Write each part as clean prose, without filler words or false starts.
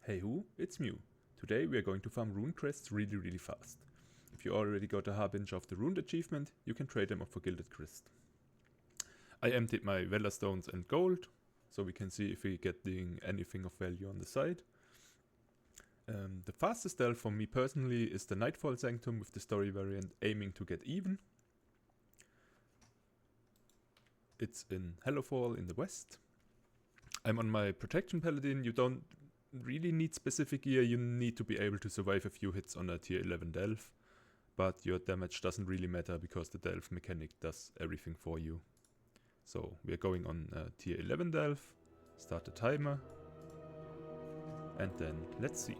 Hey who, it's Mew. Today we are going to farm Runed Crests really fast. If you already got a Harbinger of the Runed achievement, you can trade them up for Gilded Crest. I emptied my Valor stones and gold, so we can see if we get anything of value on the side. The fastest delve for me personally is the Nightfall Sanctum with the story variant aiming to get even. It's in Hallowfall in the west. I'm on my Protection Paladin. You don't really need specific gear, you need to be able to survive a few hits on a tier 11 delve. But your damage doesn't really matter because the delve mechanic does everything for you. So we are going on a tier 11 delve, start the timer, and then let's see.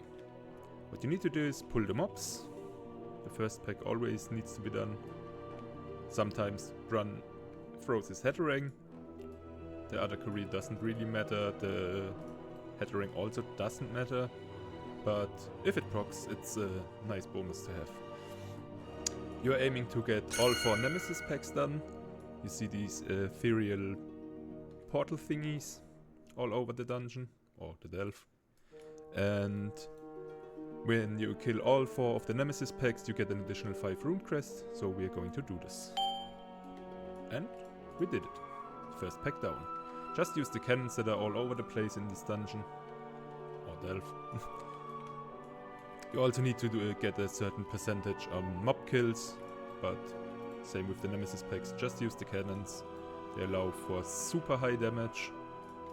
What you need to do is pull the mobs. The first pack always needs to be done. Sometimes Brun throws his Hatterang. The other career doesn't really matter. The Hatterang also doesn't matter. But if it procs, it's a nice bonus to have. You are aiming to get all 4 Nemesis packs done. You see these ethereal portal thingies all over the dungeon, or the delve. And when you kill all 4 of the Nemesis packs, you get an additional 5 Runed Crest, so we are going to do this. And we did it. First pack down. Just use the cannons that are all over the place in this dungeon. Or delve. You also need to get a certain percentage on mob kills, but same with the Nemesis packs, just use the cannons. They allow for super high damage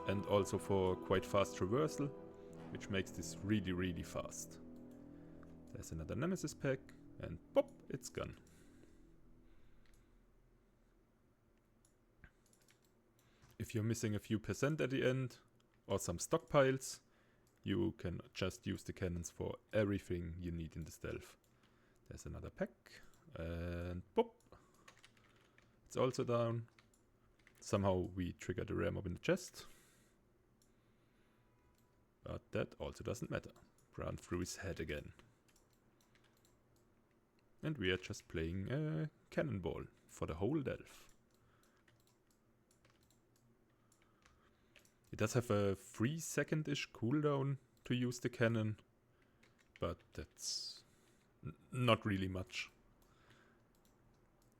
and also for quite fast traversal, which makes this really fast. There's another Nemesis pack and pop, it's gone. If you're missing a few percent at the end, or some stockpiles, you can just use the cannons for everything you need in this delve. There's another pack, and pop! It's also down. Somehow we trigger the rare mob in the chest. But that also doesn't matter. Run through his head again. And we are just playing a cannonball for the whole delve. It does have a 3-second-ish cooldown to use the cannon, but that's not really much.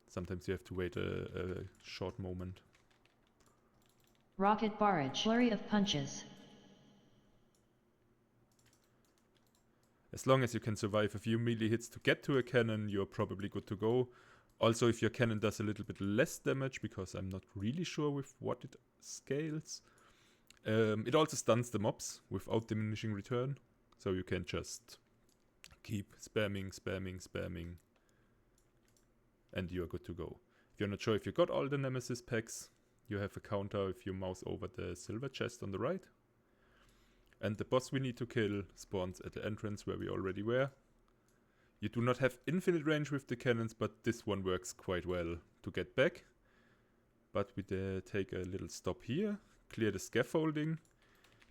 Sometimes you have to wait a short moment. Rocket barrage, flurry of punches. As long as you can survive a few melee hits to get to a cannon, you're probably good to go. Also, if your cannon does a little bit less damage, because I'm not really sure with what it scales. It also stuns the mobs without diminishing return, so you can just keep spamming, and you're good to go. If you're not sure if you got all the Nemesis packs, you have a counter if you mouse over the silver chest on the right. And the boss we need to kill spawns at the entrance where we already were. You do not have infinite range with the cannons, but this one works quite well to get back. But we take a little stop here. Clear the scaffolding,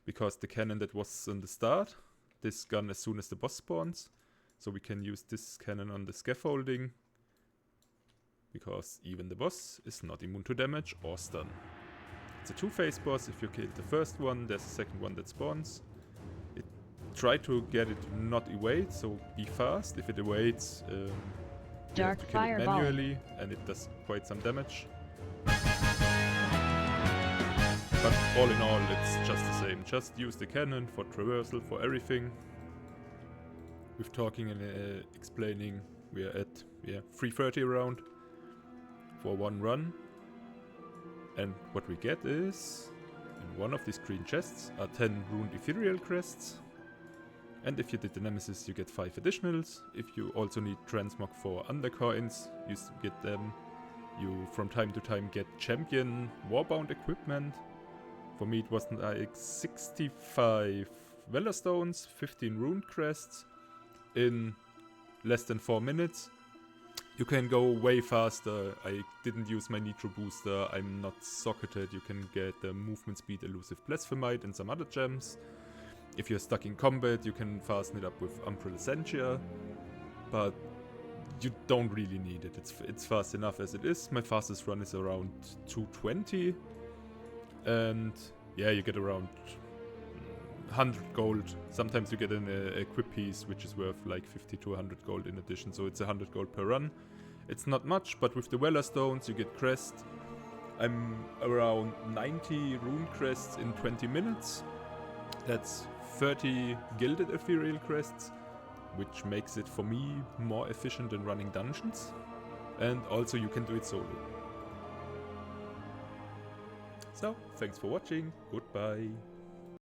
because the cannon that was on the start, this gun as soon as the boss spawns. So we can use this cannon on the scaffolding, because even the boss is not immune to damage or stun. It's a 2-phase boss. If you kill the first one, there's a second one that spawns. Try to get it not evade, so be fast. If it evades, you have to kill it manually, and it does quite some damage. But all in all, it's just the same. Just use the cannon for traversal, for everything. With talking and explaining, we are at 330 around for one run. And what we get is, in one of these green chests are 10 Runed Ethereal Crests. And if you did the Nemesis, you get 5 additionals. If you also need transmog for undercoins, you get them. You from time to time get champion Warbound equipment. For me it was like 65 Valor stones, 15 Runed Crests in less than 4 minutes. You can go way faster. I didn't use my Nitro booster, I'm not socketed. You can get the movement speed, elusive blasphemite and some other gems. If you're stuck in combat, you can fasten it up with Umbrella Sentia. But you don't really need it. It's fast enough as it is. My fastest run is around 220. And yeah, you get around 100 gold. Sometimes you get an equip piece which is worth like 50 to 100 gold in addition, so it's 100 gold per run. It's not much, but with the Valor stones you get crest. I'm around 90 Runed Crests in 20 minutes. That's 30 Gilded Ethereal Crests, which makes it for me more efficient than running dungeons. And also you can do it solo. So, thanks for watching, goodbye.